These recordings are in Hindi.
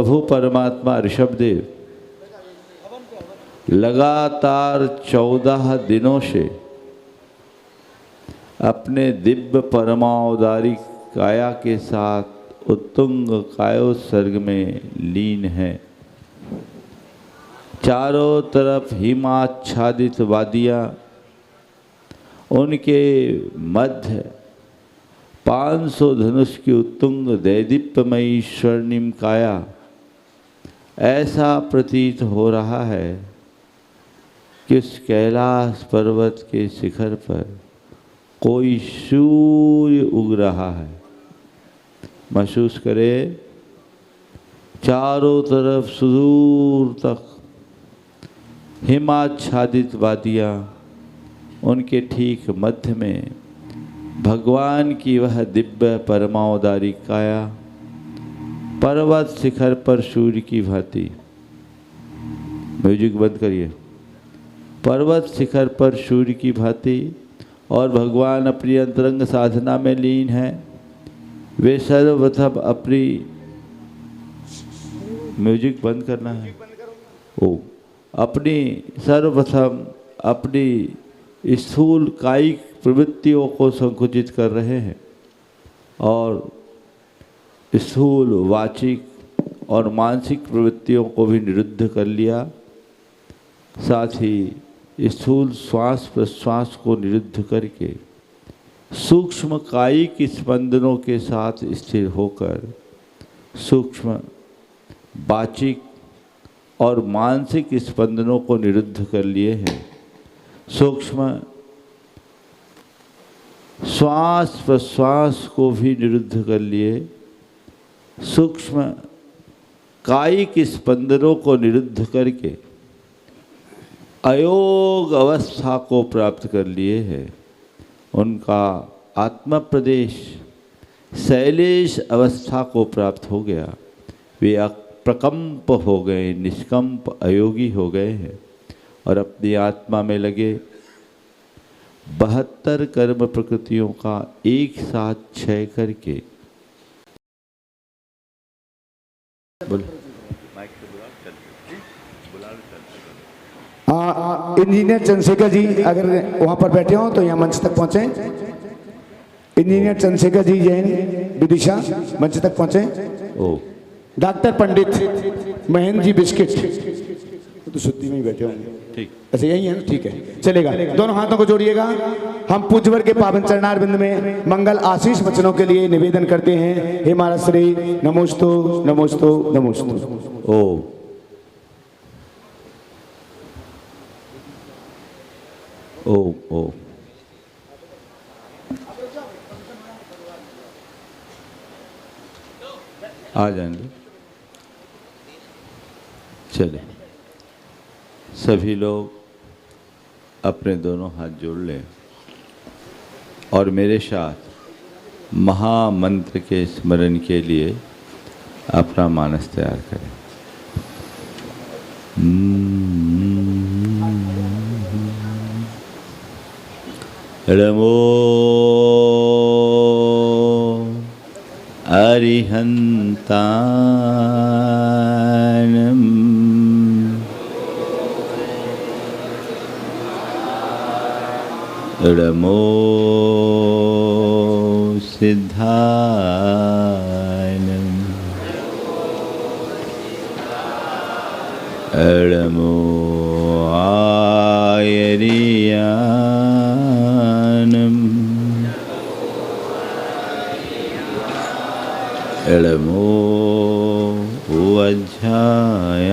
प्रभु परमात्मा ऋषभदेव लगातार 14 दिनों से अपने दिव्य परमावतारी काया के साथ उत्तुंग कायोत्सर्ग में लीन है। चारों तरफ हिमाच्छादित वादियाँ, उनके मध्य 500 धनुष की उत्तुंग दैदीप्यमयी स्वर्णिम काया। ऐसा प्रतीत हो रहा है कि उस कैलाश पर्वत के शिखर पर कोई सूर्य उग रहा है। महसूस करे चारों तरफ सुदूर तक हिमाच्छादित वादियाँ, उनके ठीक मध्य में भगवान की वह दिव्य परमावतारी काया, पर्वत शिखर पर सूर्य की भांति। म्यूजिक बंद करिए। पर्वत शिखर पर सूर्य की भांति और भगवान अपनी अंतरंग साधना में लीन है। वे सर्वप्रथम अपनी, म्यूजिक बंद करना है, अपनी सर्वप्रथम अपनी स्थूल कायिक प्रवृत्तियों को संकुचित कर रहे हैं और स्थूल वाचिक और मानसिक प्रवृत्तियों को भी निरुद्ध कर लिया। साथ ही स्थूल श्वास प्रश्वास को निरुद्ध करके सूक्ष्म कायिक स्पंदनों के साथ स्थिर होकर सूक्ष्म वाचिक और मानसिक स्पंदनों को निरुद्ध कर लिए हैं। सूक्ष्म श्वास प्रश्वास को भी निरुद्ध कर लिए। सूक्ष्म कायिक स्पंदनों को निरुद्ध करके अयोग अवस्था को प्राप्त कर लिए है। उनका आत्म प्रदेश शैलेश अवस्था को प्राप्त हो गया। वे प्रकंप हो गए, निष्कंप अयोगी हो गए हैं और अपनी आत्मा में लगे 72 कर्म प्रकृतियों का एक साथ क्षय करके। इंजीनियर चंद्रशेखर जी अगर वहां पर बैठे हो तो यहाँ मंच तक पहुंचे। इंजीनियर चंद्रशेखर जी जैन विदिशा मंच तक पहुंचे। डॉक्टर पंडित महेंद्र जी बिस्किट तो शुद्धि में ही बैठे होंगे। ठीक, अच्छा यही है ना, ठीक है, चलेगा। दोनों हाथों को जोड़िएगा। हम पूज्यवर के पावन चरणारविंद में मंगल आशीष वचनों के लिए निवेदन करते हैं। हे महाराज श्री नमोस्तु नमोस्तु नमोस्तु। ओ ओ ओ आ जाएंगे। चले सभी लोग अपने दोनों हाथ जोड़ लें और मेरे साथ महामंत्र के स्मरण के लिए अपना मानस तैयार करें। नमो अरिहंतानम नमो सिद्धायनम नमो आयरियानम नमो वज्जायानम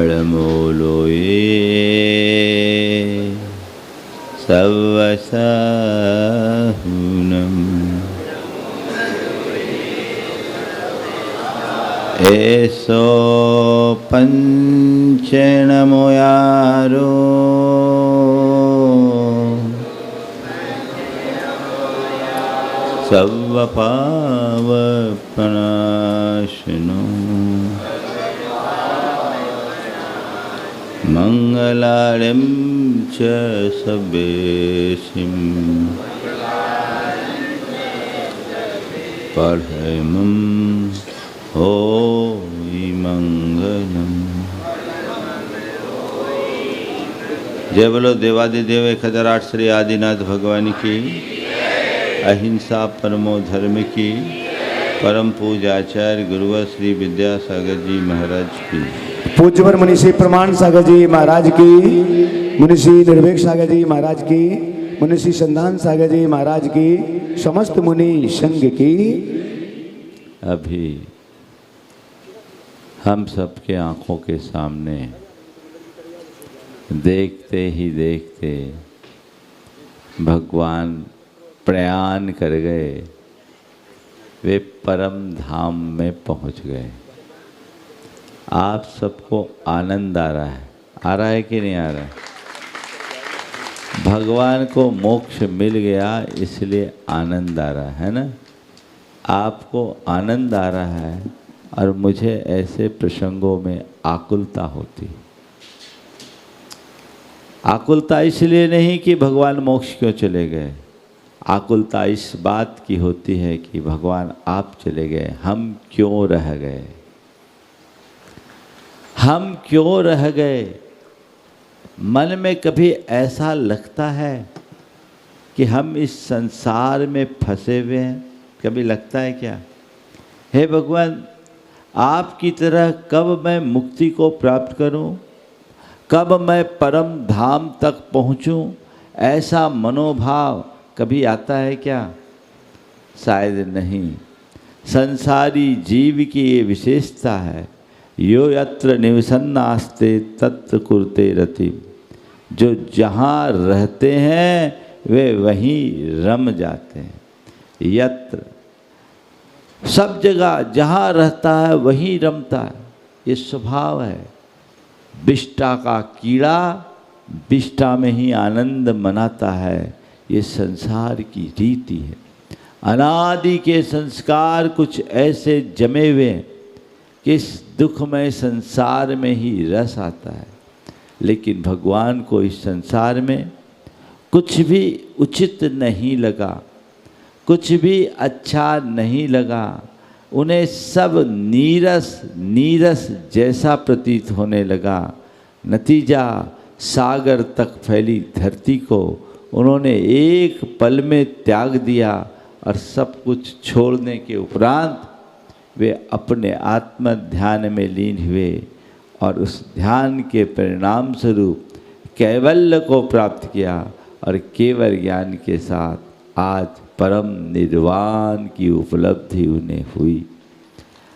नमो लोये सवसहुनम एसो पंचनमोयारो सर्वपावपनाशनो मंगलारं च सर्वेशिं पढ़मं होई मंगलम। जय बोलो देवादिदेव 1008 श्री आदिनाथ भगवान की, अहिंसा परमो धर्म की, परम पूजाचार्य गुरुवर श्री विद्यासागर जी महाराज की, पूज्यवर मुनिषी प्रमाण सागर जी महाराज की, मुनिषी निर्भीक सागर जी महाराज की, मुनिषी संधान सागर जी महाराज की, समस्त मुनि संघ की। अभी हम सबके आंखों के सामने देखते ही देखते भगवान प्रयाण कर गए, वे परम धाम में पहुंच गए। आप सबको आनंद आ रहा है कि नहीं आ रहा है? भगवान को मोक्ष मिल गया इसलिए आनंद आ रहा है ना? आपको आनंद आ रहा है और मुझे ऐसे प्रसंगों में आकुलता होती। आकुलता इसलिए नहीं कि भगवान मोक्ष क्यों चले गए, आकुलता इस बात की होती है कि भगवान आप चले गए, हम क्यों रह गए, हम क्यों रह गए। मन में कभी ऐसा लगता है कि हम इस संसार में फंसे हुए हैं? कभी लगता है क्या? हे भगवान, आपकी तरह कब मैं मुक्ति को प्राप्त करूं, कब मैं परम धाम तक पहुंचूं, ऐसा मनोभाव कभी आता है क्या? शायद नहीं। संसारी जीव की ये विशेषता है, यो यत्र निवसन्नास्ते तत्र कुरुते रतिम। जो जहाँ रहते हैं वे वहीं रम जाते हैं। यत्र, सब जगह जहाँ रहता है वहीं रमता है, ये स्वभाव है। विष्टा का कीड़ा विष्टा में ही आनंद मनाता है, ये संसार की रीति है। अनादि के संस्कार कुछ ऐसे जमे हुए हैं कि इस दुखमय संसार में ही रस आता है। लेकिन भगवान को इस संसार में कुछ भी उचित नहीं लगा, कुछ भी अच्छा नहीं लगा। उन्हें सब नीरस नीरस जैसा प्रतीत होने लगा। नतीजा, सागर तक फैली धरती को उन्होंने एक पल में त्याग दिया और सब कुछ छोड़ने के उपरांत वे अपने आत्म ध्यान में लीन हुए और उस ध्यान के परिणाम स्वरूप कैवल्य को प्राप्त किया और केवल ज्ञान के साथ आज परम निर्वाण की उपलब्धि उन्हें हुई।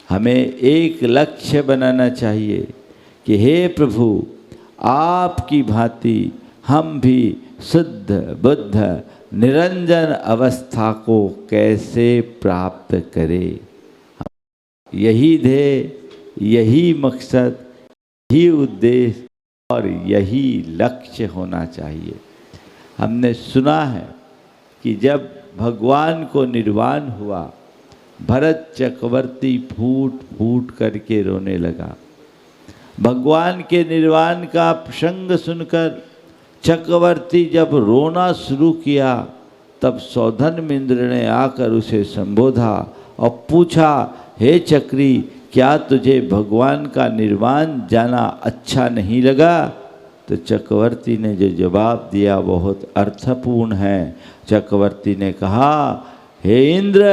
हमें एक लक्ष्य बनाना चाहिए कि हे प्रभु, आपकी भांति हम भी शुद्ध बुद्ध निरंजन अवस्था को कैसे प्राप्त करें। यही ध्येय, यही मकसद, यही उद्देश्य और यही लक्ष्य होना चाहिए। हमने सुना है कि जब भगवान को निर्वाण हुआ, भरत चक्रवर्ती फूट फूट करके रोने लगा। भगवान के निर्वाण का प्रसंग सुनकर चक्रवर्ती जब रोना शुरू किया, तब सौधन्वेंद्र ने आकर उसे संबोधा और पूछा, हे चक्री, क्या तुझे भगवान का निर्वाण जाना अच्छा नहीं लगा? तो चक्रवर्ती ने जो जवाब दिया बहुत अर्थपूर्ण है। चक्रवर्ती ने कहा, हे इंद्र,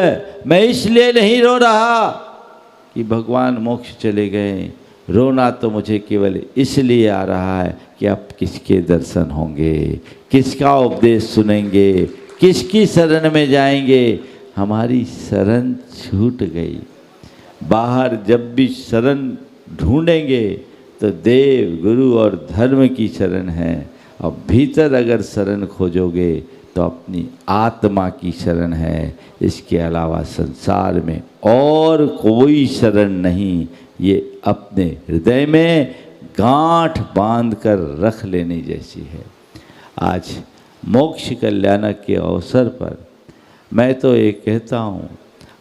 मैं इसलिए नहीं रो रहा कि भगवान मोक्ष चले गए, रोना तो मुझे केवल इसलिए आ रहा है कि अब किसके दर्शन होंगे, किसका उपदेश सुनेंगे, किसकी शरण में जाएंगे। हमारी शरण छूट गई। बाहर जब भी शरण ढूंढेंगे तो देव, गुरु और धर्म की शरण है, और भीतर अगर शरण खोजोगे तो अपनी आत्मा की शरण है। इसके अलावा संसार में और कोई शरण नहीं। ये अपने हृदय में गांठ बांध कर रख लेने जैसी है। आज मोक्ष कल्याणक के अवसर पर मैं तो ये कहता हूँ,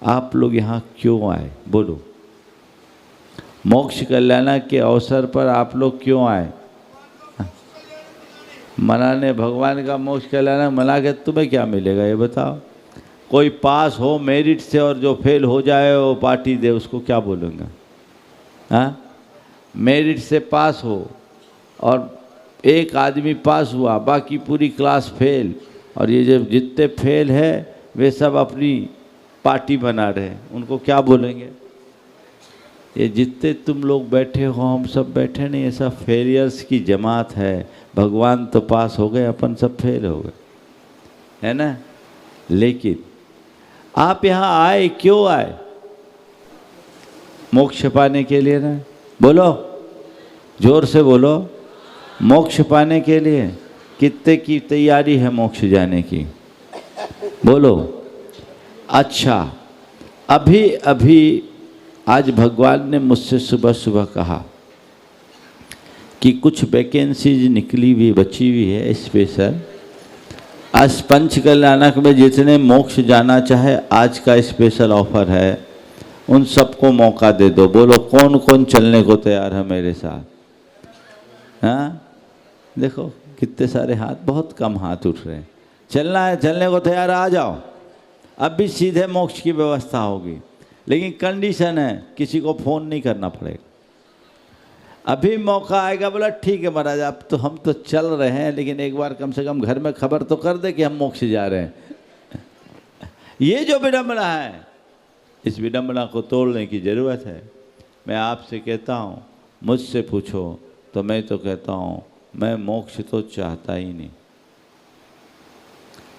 आप लोग यहाँ क्यों आए? बोलो, मोक्ष कल्याणक के अवसर पर आप लोग क्यों आए? मनाने, भगवान का मोक्ष कल्याणक मना के तुम्हें क्या मिलेगा ये बताओ? कोई पास हो मेरिट से और जो फेल हो जाए वो पार्टी दे, उसको क्या बोलूँगा? हाँ, मेरिट से पास हो और एक आदमी पास हुआ, बाकी पूरी क्लास फेल, और ये जब जितने फेल है वे सब अपनी पार्टी बना रहे हैं, उनको क्या बोलेंगे? ये जितने तुम लोग बैठे हो, हम सब बैठे नहीं, ये सब फेलियर्स की जमात है। भगवान तो पास हो गए, अपन सब फेल हो गए, है ना? लेकिन आप यहाँ आए, क्यों आए? मोक्ष पाने के लिए ना? बोलो, जोर से बोलो। मोक्ष पाने के लिए। कितने की तैयारी है मोक्ष जाने की? बोलो। अच्छा, अभी अभी आज भगवान ने मुझसे सुबह सुबह कहा कि कुछ वैकेंसीज निकली हुई, बची हुई है स्पेशल। आज पंच कल्याणक में जितने मोक्ष जाना चाहे, आज का स्पेशल ऑफर है, उन सबको मौका दे दो। बोलो, कौन कौन चलने को तैयार है मेरे साथ? हाँ, देखो कितने सारे हाथ, बहुत कम हाथ उठ रहे हैं। चलना है, चलने को तैयार, आ जाओ। अब भी सीधे मोक्ष की व्यवस्था होगी, लेकिन कंडीशन है, किसी को फ़ोन नहीं करना पड़ेगा। अभी मौका आएगा, बोला ठीक है महाराज, अब तो हम तो चल रहे हैं, लेकिन एक बार कम से कम घर में खबर तो कर दे कि हम मोक्ष जा रहे हैं। ये जो विडम्बना है, इस विडम्बना को तोड़ने की ज़रूरत है। मैं आपसे कहता हूँ, मुझसे पूछो तो मैं तो कहता हूँ, मैं मोक्ष तो चाहता ही नहीं।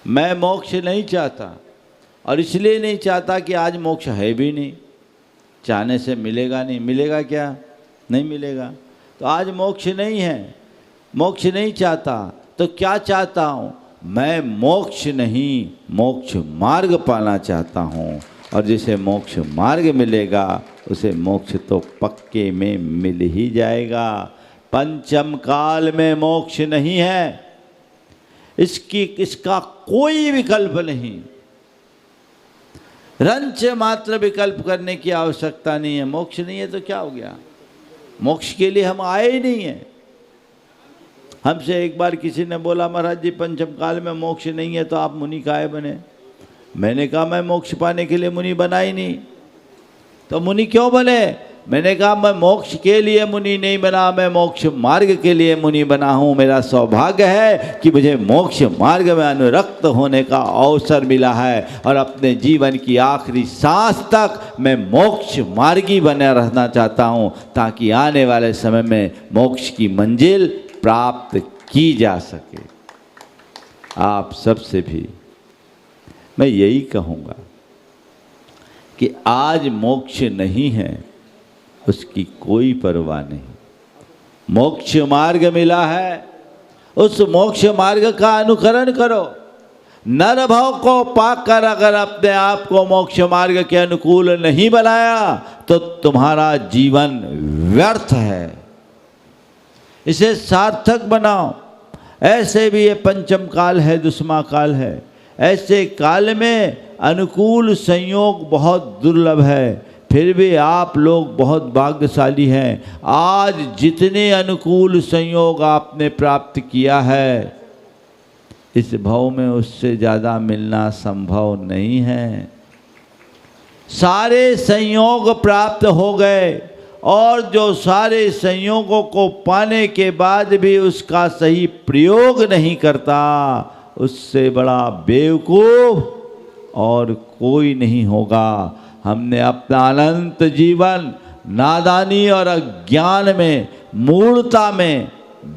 मैं मोक्ष नहीं चाहता, और इसलिए नहीं चाहता कि आज मोक्ष है भी नहीं। चाहने से मिलेगा नहीं, मिलेगा क्या? नहीं मिलेगा। तो आज मोक्ष नहीं है, मोक्ष नहीं चाहता, तो क्या चाहता हूँ? मैं मोक्ष नहीं, मोक्ष मार्ग पाना चाहता हूँ। और जिसे मोक्ष मार्ग मिलेगा, उसे मोक्ष तो पक्के में मिल ही जाएगा। पंचम काल में मोक्ष नहीं है, इसका कोई विकल्प नहीं। रंच मात्र विकल्प करने की आवश्यकता नहीं है। मोक्ष नहीं है तो क्या हो गया? मोक्ष के लिए हम आए ही नहीं है। हमसे एक बार किसी ने बोला, महाराज जी पंचम काल में मोक्ष नहीं है तो आप मुनि काहे बने? मैंने कहा, मैं मोक्ष पाने के लिए मुनि बना ही नहीं। तो मुनि क्यों बने? मैंने कहा, मैं मोक्ष के लिए मुनि नहीं बना, मैं मोक्ष मार्ग के लिए मुनि बना हूँ। मेरा सौभाग्य है कि मुझे मोक्ष मार्ग में अनुरक्त होने का अवसर मिला है, और अपने जीवन की आखिरी सांस तक मैं मोक्ष मार्गी बना रहना चाहता हूँ, ताकि आने वाले समय में मोक्ष की मंजिल प्राप्त की जा सके। आप सबसे भी मैं यही कहूँगा कि आज मोक्ष नहीं है, उसकी कोई परवाह नहीं। मोक्ष मार्ग मिला है, उस मोक्ष मार्ग का अनुकरण करो। नर भाव को पाकर अगर अपने आप को मोक्ष मार्ग के अनुकूल नहीं बनाया, तो तुम्हारा जीवन व्यर्थ है। इसे सार्थक बनाओ। ऐसे भी ये पंचम काल है, दुष्मा काल है। ऐसे काल में अनुकूल संयोग बहुत दुर्लभ है, फिर भी आप लोग बहुत भाग्यशाली हैं। आज जितने अनुकूल संयोग आपने प्राप्त किया है, इस भाव में उससे ज़्यादा मिलना संभव नहीं है। सारे संयोग प्राप्त हो गए, और जो सारे संयोगों को पाने के बाद भी उसका सही प्रयोग नहीं करता, उससे बड़ा बेवकूफ और कोई नहीं होगा। हमने अपना अनंत जीवन नादानी और अज्ञान में, मूढ़ता में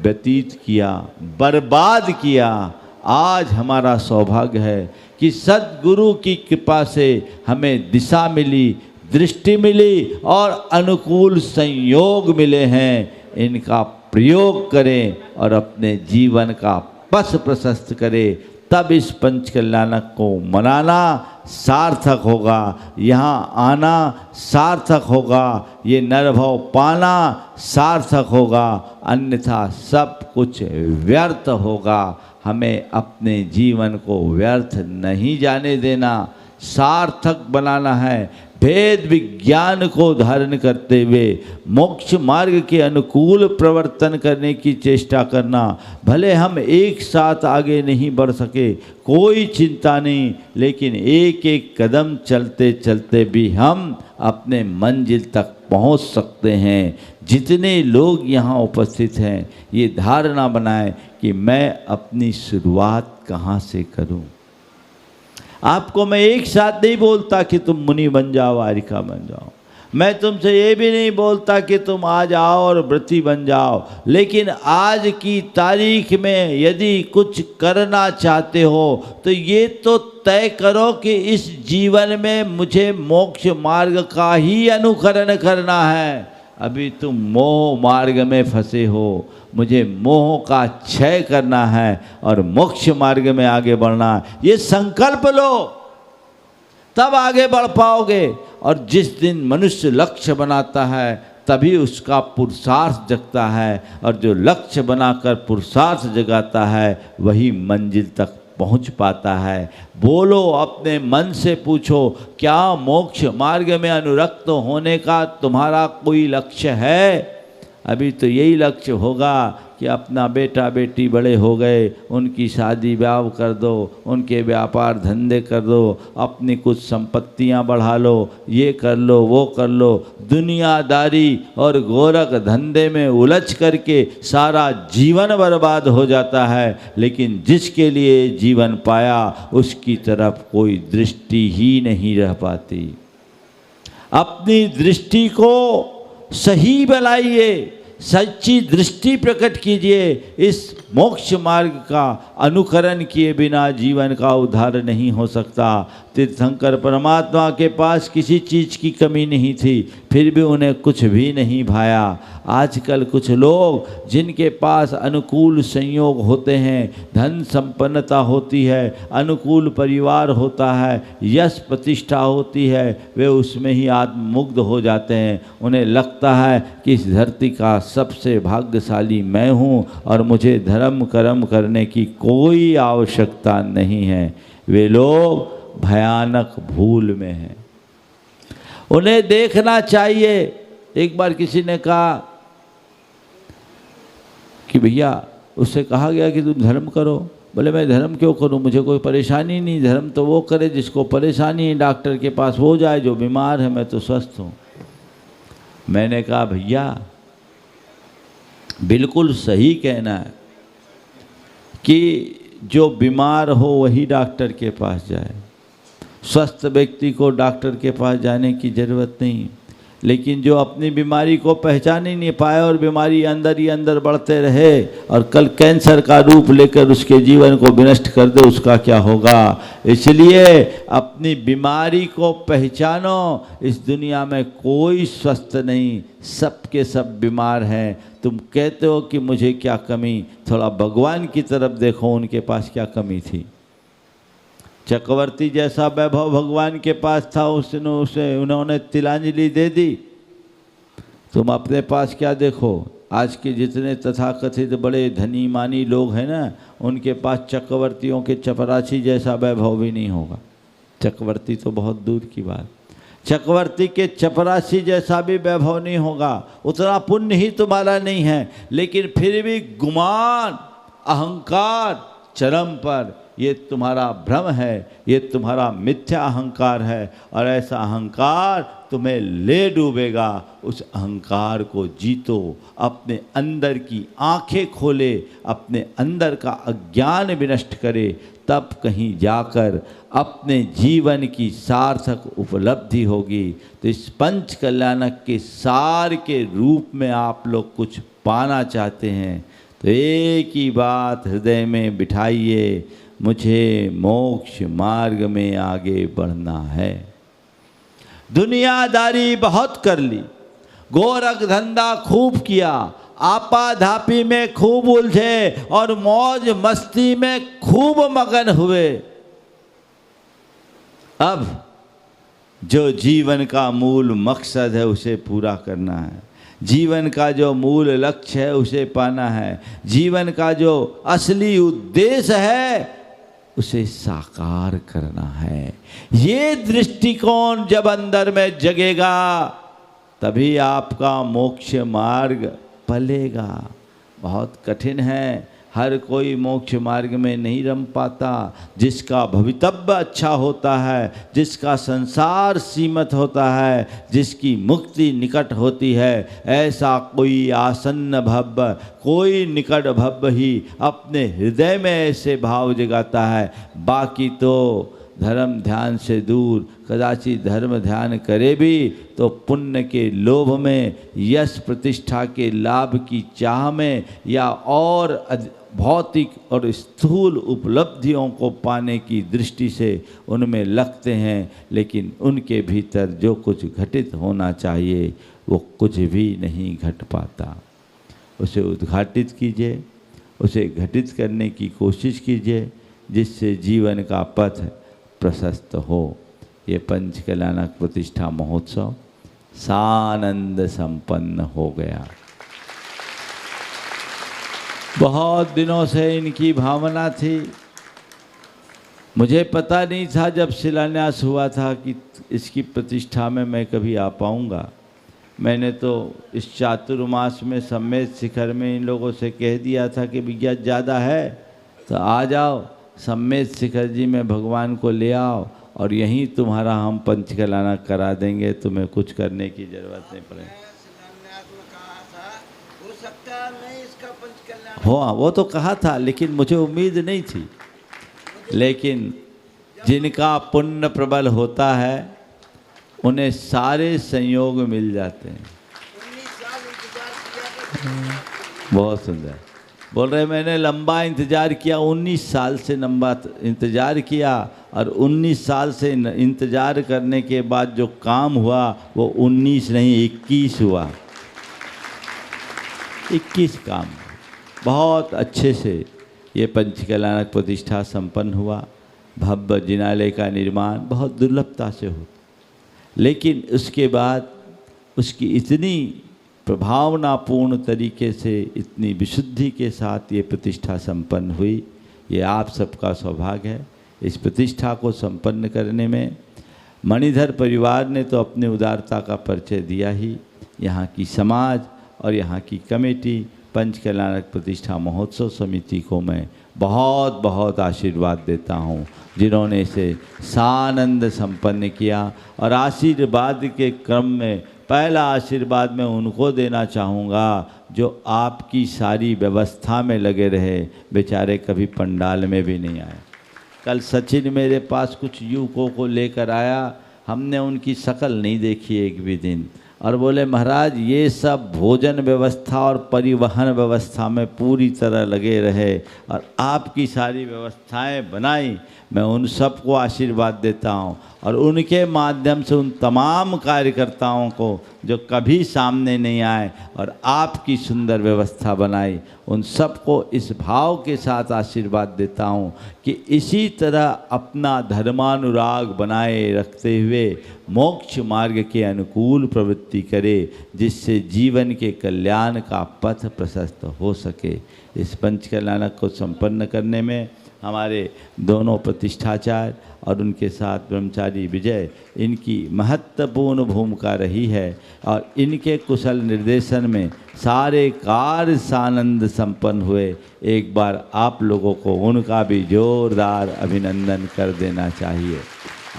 व्यतीत किया, बर्बाद किया। आज हमारा सौभाग्य है कि सद्गुरु की कृपा से हमें दिशा मिली, दृष्टि मिली और अनुकूल संयोग मिले हैं। इनका प्रयोग करें और अपने जीवन का पथ प्रशस्त करें, तब इस पंच कल्याणक को मनाना सार्थक होगा, यहाँ आना सार्थक होगा, ये नरभव पाना सार्थक होगा, अन्यथा सब कुछ व्यर्थ होगा। हमें अपने जीवन को व्यर्थ नहीं जाने देना, सार्थक बनाना है। भेद विज्ञान को धारण करते हुए मोक्ष मार्ग के अनुकूल प्रवर्तन करने की चेष्टा करना। भले हम एक साथ आगे नहीं बढ़ सके, कोई चिंता नहीं, लेकिन एक एक कदम चलते चलते भी हम अपने मंजिल तक पहुंच सकते हैं। जितने लोग यहाँ उपस्थित हैं, ये धारणा बनाएं कि मैं अपनी शुरुआत कहाँ से करूं। आपको मैं एक साथ नहीं बोलता कि तुम मुनि बन जाओ, वारिका बन जाओ। मैं तुमसे ये भी नहीं बोलता कि तुम आ जाओ और व्रती बन जाओ, लेकिन आज की तारीख में यदि कुछ करना चाहते हो तो ये तो तय करो कि इस जीवन में मुझे मोक्ष मार्ग का ही अनुकरण करना है। अभी तुम मोह मार्ग में फंसे हो, मुझे मोह का क्षय करना है और मोक्ष मार्ग में आगे बढ़ना है। ये संकल्प लो, तब आगे बढ़ पाओगे। और जिस दिन मनुष्य लक्ष्य बनाता है तभी उसका पुरुषार्थ जगता है, और जो लक्ष्य बनाकर पुरुषार्थ जगाता है वही मंजिल तक पहुंच पाता है। बोलो, अपने मन से पूछो, क्या मोक्ष मार्ग में अनुरक्त होने का तुम्हारा कोई लक्ष्य है? अभी तो यही लक्ष्य होगा कि अपना बेटा बेटी बड़े हो गए, उनकी शादी ब्याह कर दो, उनके व्यापार धंधे कर दो, अपनी कुछ संपत्तियां बढ़ा लो, ये कर लो वो कर लो। दुनियादारी और गोरख धंधे में उलझ करके सारा जीवन बर्बाद हो जाता है, लेकिन जिसके लिए जीवन पाया उसकी तरफ कोई दृष्टि ही नहीं रह पाती। अपनी दृष्टि को सही बनाइए, सच्ची दृष्टि प्रकट कीजिए। इस मोक्ष मार्ग का अनुकरण किए बिना जीवन का उद्धार नहीं हो सकता। तीर्थंकर परमात्मा के पास किसी चीज़ की कमी नहीं थी, फिर भी उन्हें कुछ भी नहीं भाया। आजकल कुछ लोग जिनके पास अनुकूल संयोग होते हैं, धन संपन्नता होती है, अनुकूल परिवार होता है, यश प्रतिष्ठा होती है, वे उसमें ही आत्ममुग्ध हो जाते हैं। उन्हें लगता है कि इस धरती का सबसे भाग्यशाली मैं हूँ और मुझे धर्म कर्म करने की कोई आवश्यकता नहीं है। वे लोग भयानक भूल में हैं। उन्हें देखना चाहिए। एक बार किसी ने कहा कि भैया, उससे कहा गया कि तुम धर्म करो। बोले मैं धर्म क्यों करूं, मुझे कोई परेशानी नहीं। धर्म तो वो करे जिसको परेशानी है, डॉक्टर के पास वो जाए, जो बीमार है, मैं तो स्वस्थ हूं। मैंने कहा भैया बिल्कुल सही कहना है कि जो बीमार हो वही डॉक्टर के पास जाए। स्वस्थ व्यक्ति को डॉक्टर के पास जाने की ज़रूरत नहीं। लेकिन जो अपनी बीमारी को पहचान ही नहीं पाए और बीमारी अंदर ही अंदर बढ़ते रहे और कल कैंसर का रूप लेकर उसके जीवन को विनष्ट कर दे, उसका क्या होगा। इसलिए अपनी बीमारी को पहचानो। इस दुनिया में कोई स्वस्थ नहीं, सब के सब बीमार हैं। तुम कहते हो कि मुझे क्या कमी, थोड़ा भगवान की तरफ देखो, उनके पास क्या कमी थी। चक्रवर्ती जैसा वैभव भगवान के पास था, उन्होंने तिलांजलि दे दी। तुम अपने पास क्या देखो। आज के जितने तथाकथित बड़े धनी मानी लोग हैं ना, उनके पास चक्रवर्तियों के चपरासी जैसा वैभव भी नहीं होगा। चक्रवर्ती तो बहुत दूर की बात, चक्रवर्ती के चपरासी जैसा भी वैभव नहीं होगा। उतना पुण्य ही तुम्हारा नहीं है, लेकिन फिर भी गुमान, अहंकार चरम पर। ये तुम्हारा भ्रम है, ये तुम्हारा मिथ्या अहंकार है, और ऐसा अहंकार तुम्हें ले डूबेगा। उस अहंकार को जीतो, अपने अंदर की आंखें खोले, अपने अंदर का अज्ञान विनष्ट करे, तब कहीं जाकर अपने जीवन की सार्थक उपलब्धि होगी। तो इस पंच कल्याणक के सार के रूप में आप लोग कुछ पाना चाहते हैं तो एक ही बात हृदय में बिठाइए, मुझे मोक्ष मार्ग में आगे बढ़ना है। दुनियादारी बहुत कर ली, गोरख धंधा खूब किया, आपाधापी में खूब उलझे और मौज मस्ती में खूब मगन हुए। अब जो जीवन का मूल मकसद है उसे पूरा करना है। जीवन का जो मूल लक्ष्य है उसे पाना है। जीवन का जो असली उद्देश्य है उसे साकार करना है। ये दृष्टिकोण जब अंदर में जगेगा तभी आपका मोक्ष मार्ग पलेगा। बहुत कठिन है, हर कोई मोक्ष मार्ग में नहीं रम पाता। जिसका भवितव्य अच्छा होता है, जिसका संसार सीमित होता है, जिसकी मुक्ति निकट होती है, ऐसा कोई आसन्न भव्य, कोई निकट भव्य ही अपने हृदय में ऐसे भाव जगाता है। बाकी तो धर्म ध्यान से दूर, कदाचित धर्म ध्यान करे भी तो पुण्य के लोभ में, यश प्रतिष्ठा के लाभ की चाह में, या और भौतिक और स्थूल उपलब्धियों को पाने की दृष्टि से उनमें लगते हैं, लेकिन उनके भीतर जो कुछ घटित होना चाहिए वो कुछ भी नहीं घट पाता। उसे उद्घाटित कीजिए, उसे घटित करने की कोशिश कीजिए, जिससे जीवन का पथ प्रशस्त हो। ये पंचकल्याणक प्रतिष्ठा महोत्सव सानंद संपन्न हो गया। बहुत दिनों से इनकी भावना थी। मुझे पता नहीं था जब शिलान्यास हुआ था कि इसकी प्रतिष्ठा में मैं कभी आ पाऊँगा। मैंने तो इस चातुर्मास में सम्मेद शिखर में इन लोगों से कह दिया था कि भैया ज़्यादा है तो आ जाओ, सम्मेद शिखर जी में भगवान को ले आओ और यहीं तुम्हारा हम पंचकल्याणक करा देंगे, तुम्हें कुछ करने की ज़रूरत नहीं पड़ेगी। हाँ, वो तो कहा था, लेकिन मुझे उम्मीद नहीं थी। लेकिन जिनका पुण्य प्रबल होता है उन्हें सारे संयोग मिल जाते हैं। बहुत सुंदर बोल रहे, मैंने लंबा इंतज़ार किया, 19 साल से लंबा इंतज़ार किया, और 19 साल से इंतज़ार करने के बाद जो काम हुआ वो 19 नहीं 21 हुआ। 21 काम बहुत अच्छे से ये पंचकल्याणक प्रतिष्ठा संपन्न हुआ। भव्य जिनालय का निर्माण बहुत दुर्लभता से हो, लेकिन उसके बाद उसकी इतनी प्रभावनापूर्ण तरीके से, इतनी विशुद्धि के साथ ये प्रतिष्ठा संपन्न हुई। ये आप सबका सौभाग्य है। इस प्रतिष्ठा को संपन्न करने में मणिधर परिवार ने तो अपने उदारता का परिचय दिया ही। यहाँ की समाज और यहाँ की कमेटी पंचकल्याणक प्रतिष्ठा महोत्सव समिति को मैं बहुत बहुत आशीर्वाद देता हूँ, जिन्होंने इसे सानंद संपन्न किया। और आशीर्वाद के क्रम में पहला आशीर्वाद मैं उनको देना चाहूँगा जो आपकी सारी व्यवस्था में लगे रहे, बेचारे कभी पंडाल में भी नहीं आए। कल सचिन मेरे पास कुछ युवकों को लेकर आया, हमने उनकी शक्ल नहीं देखी एक भी दिन, और बोले महाराज ये सब भोजन व्यवस्था और परिवहन व्यवस्था में पूरी तरह लगे रहे और आपकी सारी व्यवस्थाएं बनाई। मैं उन सबको आशीर्वाद देता हूं और उनके माध्यम से उन तमाम कार्यकर्ताओं को जो कभी सामने नहीं आए और आपकी सुंदर व्यवस्था बनाई, उन सबको इस भाव के साथ आशीर्वाद देता हूं कि इसी तरह अपना धर्मानुराग बनाए रखते हुए मोक्ष मार्ग के अनुकूल प्रवृत्ति करे, जिससे जीवन के कल्याण का पथ प्रशस्त हो सके। इस पंचकल्याणक को संपन्न करने में हमारे दोनों प्रतिष्ठाचार्य और उनके साथ ब्रह्मचारी विजय, इनकी महत्वपूर्ण भूमिका रही है और इनके कुशल निर्देशन में सारे कार्य सानंद संपन्न हुए। एक बार आप लोगों को उनका भी जोरदार अभिनंदन कर देना चाहिए।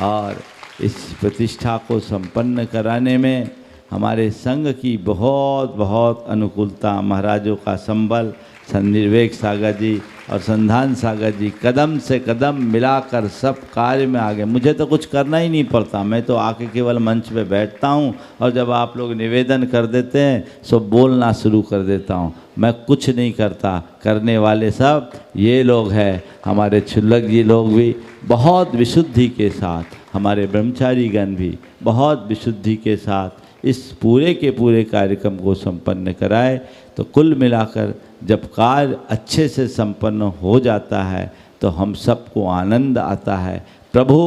और इस प्रतिष्ठा को संपन्न कराने में हमारे संघ की बहुत बहुत अनुकूलता, महाराजों का संबल, निर्वेक सागर जी और संधान सागर जी कदम से कदम मिलाकर सब कार्य में आगे। मुझे तो कुछ करना ही नहीं पड़ता, मैं तो आके केवल मंच पे बैठता हूँ और जब आप लोग निवेदन कर देते हैं सो बोलना शुरू कर देता हूँ। मैं कुछ नहीं करता, करने वाले सब ये लोग हैं। हमारे छुल्लक जी लोग भी बहुत विशुद्धि के साथ, हमारे ब्रह्मचारीगण भी बहुत विशुद्धि के साथ इस पूरे के पूरे कार्यक्रम को संपन्न कराए। तो कुल मिलाकर जब कार्य अच्छे से संपन्न हो जाता है तो हम सबको आनंद आता है। प्रभु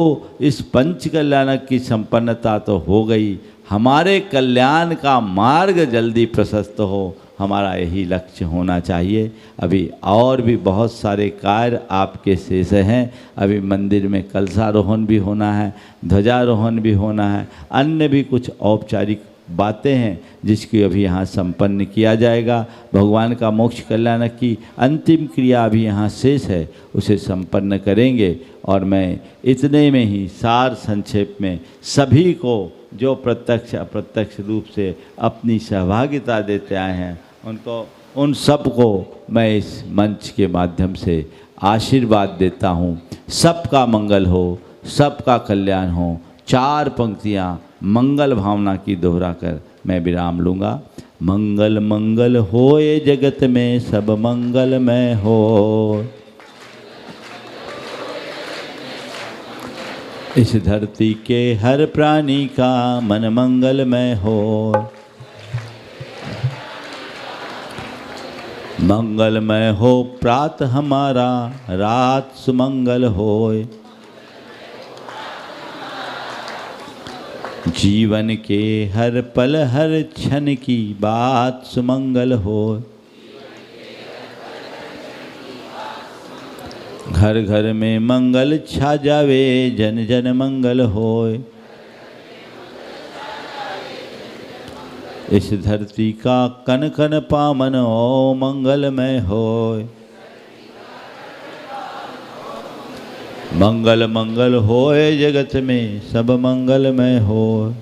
इस पंचकल्याणक की संपन्नता तो हो गई, हमारे कल्याण का मार्ग जल्दी प्रशस्त हो, हमारा यही लक्ष्य होना चाहिए। अभी और भी बहुत सारे कार्य आपके शेष हैं। अभी मंदिर में कलशारोहण भी होना है, ध्वजारोहण भी होना है, अन्य भी कुछ औपचारिक बातें हैं जिसकी अभी यहाँ संपन्न किया जाएगा। भगवान का मोक्ष कल्याण की अंतिम क्रिया अभी यहाँ शेष है, उसे संपन्न करेंगे। और मैं इतने में ही सार संक्षेप में सभी को जो प्रत्यक्ष अप्रत्यक्ष रूप से अपनी सहभागिता देते आए हैं उनको, उन सबको मैं इस मंच के माध्यम से आशीर्वाद देता हूँ। सबका मंगल हो, सबका कल्याण हो। 4 पंक्तियाँ मंगल भावना की दोहरा कर मैं विराम लूँगा। मंगल मंगल होए जगत में सब मंगलमय हो, इस धरती के हर प्राणी का मन मंगलमय हो। मंगलमय हो प्रातः हमारा, रात सुमंगल होए, जीवन के हर पल हर क्षण की बात सुमंगल हो। घर घर में मंगल छा जावे, जन जन मंगल होए, इस धरती का कन कन पावन हो मंगलमय होए। मंगल मंगल होए जगत में सब मंगलमय हो,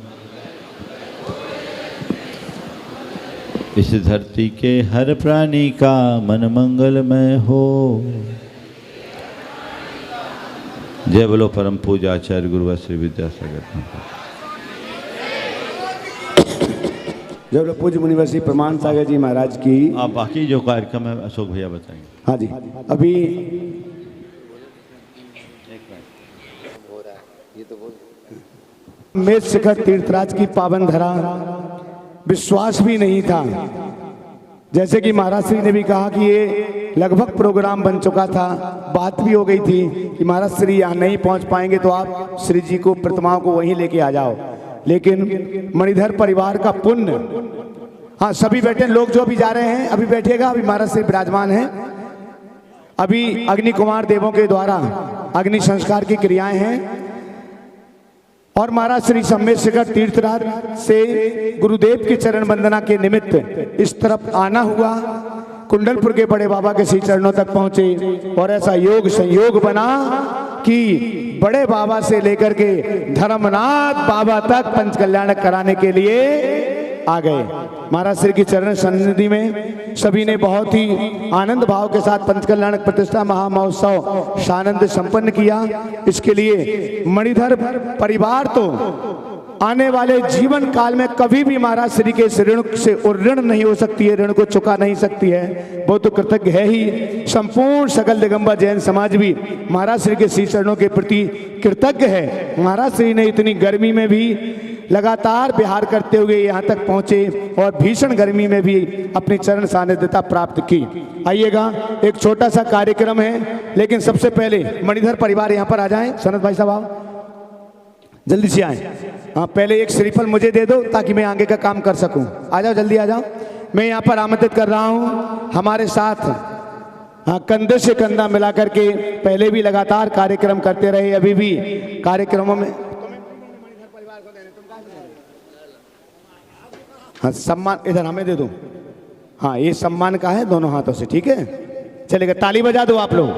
इस धरती के हर प्राणी का मन मंगलमय हो। जय बोलो परम पूज्य आचार्य गुरुवर श्री विद्यासागर। जय बोलो पूज्य मुनिवर श्री प्रमाण सागर जी महाराज की। आप बाकी जो कार्यक्रम है अशोक भैया बताएंगे। हाँ जी, अभी मेघ शिखर तीर्थराज की पावन धरा, विश्वास भी नहीं था। जैसे कि महाराज श्री ने भी कहा कि ये लगभग प्रोग्राम बन चुका था, बात भी हो गई थी कि महाराज श्री यहाँ नहीं पहुँच पाएंगे तो आप श्री जी को प्रतिमाओं को वहीं लेके आ जाओ। लेकिन मणिधर परिवार का पुण्य, हाँ सभी बैठे लोग जो भी जा रहे हैं अभी बैठेगा। अभी महाराज श्री विराजमान हैं। अभी अग्नि कुमार देवों के द्वारा अग्नि संस्कार की क्रियाएं हैं और महाराज श्री सम्मेद शिखर तीर्थराज से गुरुदेव की चरण वंदना के निमित्त इस तरफ आना हुआ। कुंडलपुर के बड़े बाबा के श्री चरणों तक पहुंचे और ऐसा योग संयोग बना कि बड़े बाबा से लेकर के धर्मनाथ बाबा तक पंच कल्याण कराने के लिए आ गए। महाराज श्री की चरण सन्निधि में सभी ने बहुत ही आनंद भाव के साथ पंच कल्याण प्रतिष्ठा महामहोत्सव सानंद संपन्न किया। इसके लिए मणिधर परिवार तो आने वाले जीवन काल में कभी भी महाराज श्री के ऋण से ऋण नहीं हो सकती है, ऋण को चुका नहीं सकती है। वो तो कृतज्ञ है ही। संपूर्ण सकल दिगंबर जैन समाज भी महाराज श्री के श्री चरणों के प्रति कृतज्ञ है। महाराज श्री ने इतनी गर्मी में भी लगातार विहार करते हुए यहाँ तक पहुँचे और भीषण गर्मी में भी अपनी चरण सानिध्यता प्राप्त की। आइएगा, एक छोटा सा कार्यक्रम है, लेकिन सबसे पहले मणिधर परिवार यहाँ पर आ जाएं। सनत भाई साहब आओ, जल्दी से आए। हाँ, पहले एक श्रीफल मुझे दे दो ताकि मैं आगे का काम कर सकूं। आ जाओ, जल्दी आ जाओ। मैं यहाँ पर आमंत्रित कर रहा हूँ हमारे साथ, हाँ, कंधे से कंधा मिला करके पहले भी लगातार कार्यक्रम करते रहे, अभी भी कार्यक्रमों में। हाँ, सम्मान इधर हमें दे दो। हाँ, ये सम्मान का है, दोनों हाथों से, ठीक है। चलेगा, ताली बजा दो आप लोग,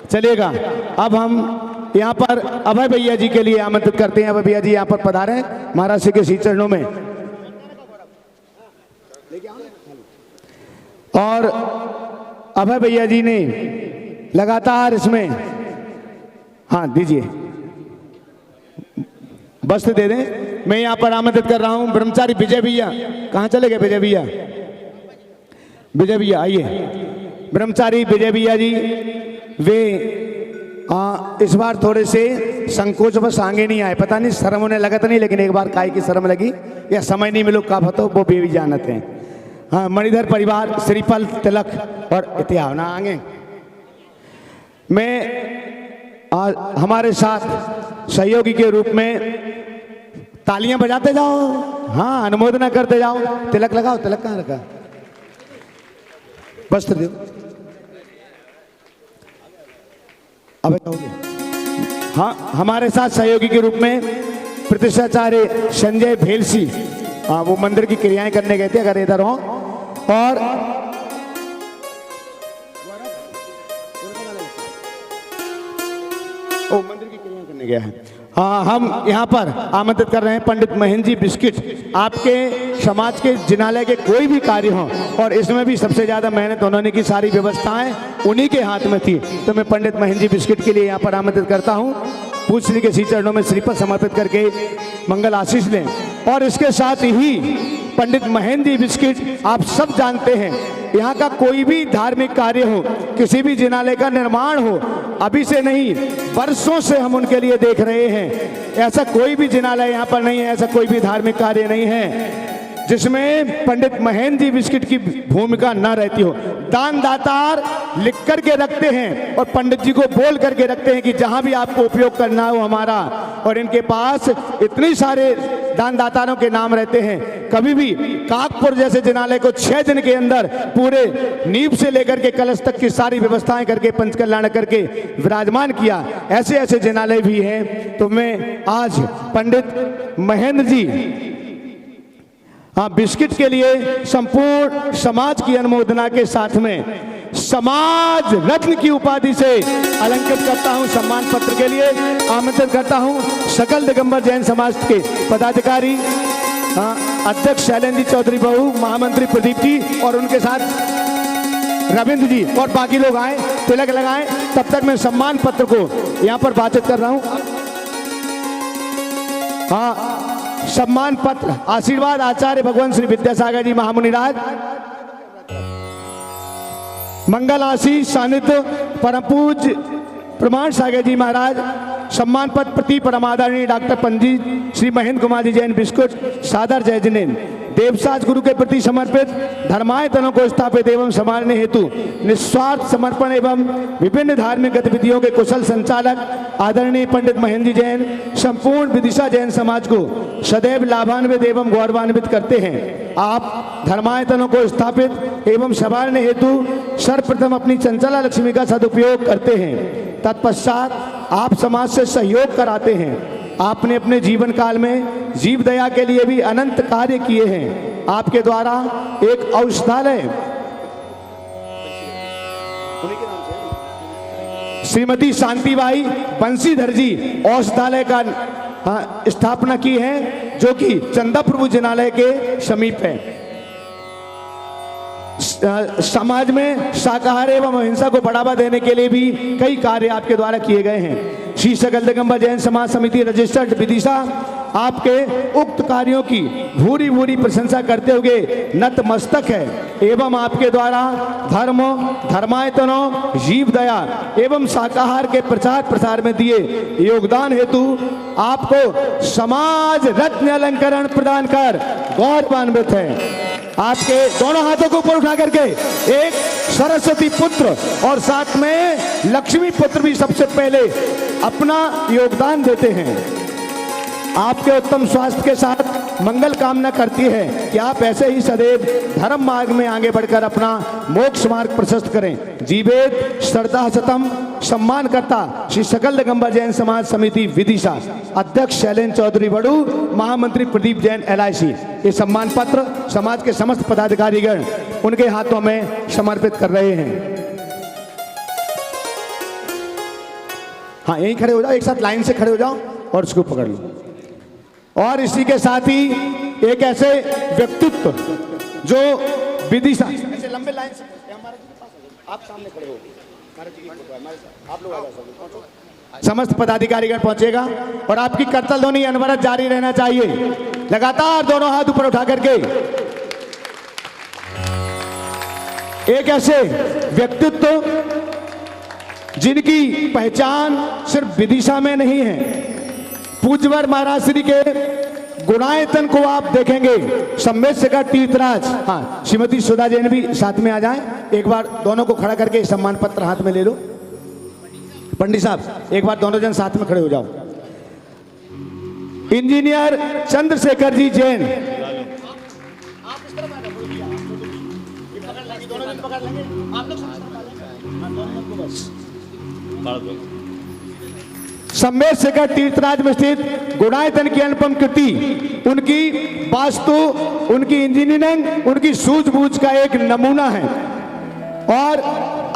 चलेगा। अब हम यहाँ पर अभय भैया जी के लिए आमंत्रित करते हैं। अभय भैया जी यहाँ पर पधारे महाराज श्री के श्री चरणों में। और अभय भैया जी ने लगातार इसमें, हाँ दीजिए, वस्त्र दे दें। मैं यहाँ पर आमंत्रित कर रहा हूँ ब्रह्मचारी विजय भैया। कहाँ चले गए विजय भैया? विजय भैया आइए। ब्रह्मचारी विजय भैया जी वे इस बार थोड़े से संकोच बस आगे नहीं आए, पता नहीं शर्म उन्हें लगत नहीं, लेकिन एक बार काय की शर्म लगी या समय नहीं मिलो का भतो वो भी जानते हैं। हाँ, मणिधर परिवार श्रीफल तिलक और इतिहास ना आगे में हमारे साथ सहयोगी के रूप में तालियां बजाते जाओ, हाँ अनुमोदना करते जाओ। तिलक लगाओ, तिलक कहाँ रखा? वस्त्र दो। अब हो गया। हाँ, हमारे साथ सहयोगी के रूप में प्रतिष्ठाचार्य संजय भेलसी, हाँ वो मंदिर की क्रियाएं करने गए थे, अगर इधर हो। और ओ मंदिर की क्रियाएं करने गया है। हाँ, हम यहाँ पर आमंत्रित कर रहे हैं पंडित महेंद्र जी बिस्किट। आपके समाज के जिनालय के कोई भी कार्य हो, और इसमें भी सबसे ज़्यादा मेहनत उन्होंने की, सारी व्यवस्थाएं उन्हीं के हाथ में थी, तो मैं पंडित महेंद्र जी बिस्किट के लिए यहाँ पर आमंत्रित करता हूँ। पूज्य श्री के श्री चरणों में श्रीपद समर्पित करके मंगल आशीष लें। और इसके साथ ही पंडित महेंद्र जी बिस्किट, आप सब जानते हैं, यहाँ का कोई भी धार्मिक कार्य हो, किसी भी जिनालय का निर्माण हो, अभी से नहीं वर्षों से हम उनके लिए देख रहे हैं। ऐसा कोई भी जिनालय यहाँ पर नहीं है, ऐसा कोई भी धार्मिक कार्य नहीं है जिसमें पंडित महेंद्र जी बिस्किट की भूमिका न रहती हो। दान दातार लिख करके रखते हैं और पंडित जी को बोल करके रखते हैं कि जहां भी आपको उपयोग करना हो हमारा, और इनके पास इतने सारे दान दातारों के नाम रहते हैं। कभी भी काकपुर जैसे जिनालय को 6 दिन के अंदर पूरे नींव से लेकर के कलश तक की सारी व्यवस्थाएं करके पंचकल्याण करके विराजमान किया, ऐसे ऐसे जिनालय भी हैं। तो मैं आज पंडित महेंद्र जी हाँ बिस्किट के लिए संपूर्ण समाज की अनुमोदना के साथ में समाज रत्न की उपाधि से अलंकृत करता हूं। सम्मान पत्र के लिए आमंत्रित करता हूं सकल दिगंबर जैन समाज के पदाधिकारी, अध्यक्ष शैलेंद्र जी चौधरी बहू, महामंत्री प्रदीप जी और उनके साथ रविंद्र जी और बाकी लोग आए, तिलक लगाएं। तब तक मैं सम्मान पत्र को यहाँ पर बातचीत कर रहा हूँ। हाँ, सम्मान पत्र आशीर्वाद आचार्य भगवान श्री विद्यासागर जी महामुनिराज, मंगल आशीष सानिध्य परम पूज्य प्रमाण सागर जी महाराज, सम्मान पत्र प्रति परमादरणीय डॉक्टर पंडित श्री महेंद्र कुमार जी जैन बिस्कुट सादर जय जिनेन। देवसाज गुरु के प्रति समर्पित धर्मायतनों को स्थापित एवं संभालने हेतु निस्वार्थ समर्पण एवं विभिन्न धार्मिक गतिविधियों के कुशल संचालक आदरणीय पंडित महेंद्र जी जैन संपूर्ण विदिशा जैन समाज को सदैव लाभान्वित एवं गौरवान्वित करते हैं। आप धर्मायतनों को स्थापित एवं संभालने हेतु सर्वप्रथम अपनी चंचला लक्ष्मी का सदुपयोग करते हैं, तत्पश्चात आप समाज से सहयोग कराते हैं। आपने अपने जीवन काल में जीव दया के लिए भी अनंत कार्य किए हैं। आपके द्वारा एक औषधालय श्रीमती शांतिबाई बंसीधर जी औषधालय का स्थापना की है, जो कि चंदा प्रभु जिनालय के समीप है। समाज में शाकाहार एवं अहिंसा को बढ़ावा देने के लिए भी कई कार्य आपके द्वारा किए गए हैं। श्री सकल दिगंबर जैन समाज समिति रजिस्टर्ड विदिशा आपके उक्त कार्यों की भूरी भूरी प्रशंसा करते हुए नतमस्तक है एवं आपके द्वारा धर्म, धर्मायतनों, जीव दया एवं शाकाहार के प्रचार प्रसार में दिए योगदान हेतु आपको समाज रत्न अलंकरण प्रदान कर गौरवान्वित है। आपके दोनों हाथों को ऊपर उठा करके एक सरस्वती पुत्र और साथ में लक्ष्मी पुत्र भी सबसे पहले अपना योगदान देते हैं। आपके उत्तम स्वास्थ्य के साथ मंगल कामना करती है कि आप ऐसे ही सदैव धर्म मार्ग में आगे बढ़कर अपना मोक्ष मार्ग प्रशस्त करें। जीवेद श्रद्धा सतम सम्मान करता श्री सकल दिगंबर जैन समाज समिति विदिशा, अध्यक्ष शैलेंद्र चौधरी बड़ू, महामंत्री प्रदीप जैन LIC। ये सम्मान पत्र समाज के समस्त पदाधिकारीगण उनके हाथों में समर्पित कर रहे हैं। हाँ, यहीं खड़े हो जाओ, एक साथ लाइन से खड़े हो जाओ और उसको पकड़ लो। और इसी के साथ ही एक ऐसे व्यक्तित्व जो विदिशा, ऐसे लंबे लाइन से आप सामने खड़े हो, आप लोग समस्त पदाधिकारीगण पहुंचेगा और आपकी करतल ध्वनि अनवरत जारी रहना चाहिए। लगातार दोनों हाथ ऊपर उठा करके एक ऐसे व्यक्तित्व जिनकी पहचान सिर्फ विदिशा में नहीं है, पूज्यवर महाराज श्री के गुणायतन को आप देखेंगे, सम्मेद शेखर तीर्थराज, हाँ श्रीमती सुधा जैन भी साथ में आ जाएं। एक बार दोनों को खड़ा करके सम्मान पत्र हाथ में ले लो। पंडित साहब एक बार दोनों जन साथ में खड़े हो जाओ। इंजीनियर चंद्रशेखर जी जैन। सम्मेद शेखर तीर्थराज में स्थित गुणायतन की अनुपम कृति, उनकी वास्तु, उनकी इंजीनियरिंग, उनकी सूझबूझ का एक नमूना है और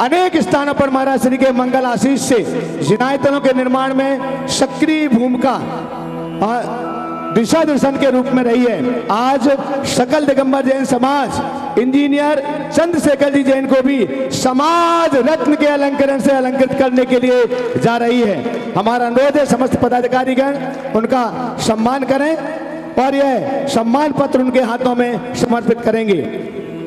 अनेक स्थानों पर महाराज श्री के मंगल आशीष से जिनायतनों के निर्माण में सक्रिय भूमिका दिशा दर्शन के रूप में रही है। आज सकल दिगंबर जैन समाज इंजीनियर चंद्रशेखर जी जैन को भी समाज रत्न के अलंकरण से अलंकृत करने के लिए जा रही है। हमारा अनुरोध है समस्त पदाधिकारीगण उनका सम्मान करें और यह सम्मान पत्र उनके हाथों में समर्पित करेंगे।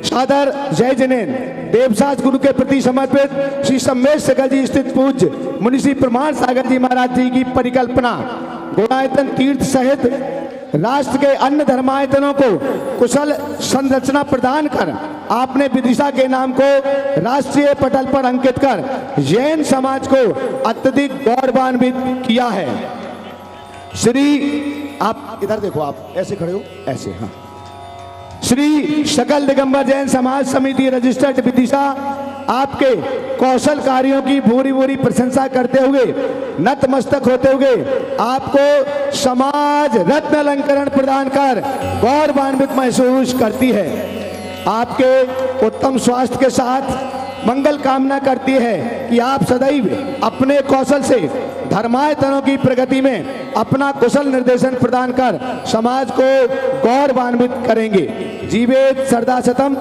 सादर जय जिनेन देवसास गुरु के प्रति समर्पित श्री सम्मेद शेखर जी स्थित पूज्य मुनिषी प्रमाण सागर जी महाराज जी की परिकल्पना गुणायतन तीर्थ सहित राष्ट्र के अन्य धर्मायतनों को कुशल संरचना प्रदान कर आपने विदिशा के नाम को राष्ट्रीय पटल पर अंकित कर जैन समाज को अत्यधिक गौरवान्वित किया है। श्री आप इधर देखो, आप ऐसे खड़े हो, ऐसे, हाँ। श्री सकल दिगंबर जैन समाज समिति रजिस्टर्ड विदिशा आपके कौशल कार्यों की भूरी भूरी प्रशंसा करते हुए नतमस्तक होते हुए आपको समाज रत्न अलंकरण प्रदान कर गौरवान्वित महसूस करती है। आपके उत्तम स्वास्थ्य के साथ मंगल कामना करती है कि आप सदैव अपने कौशल से धर्मायतनों की प्रगति में अपना कुशल निर्देशन प्रदान कर समाज को गौरवान्वित करेंगे। जीवेत सरदा शतम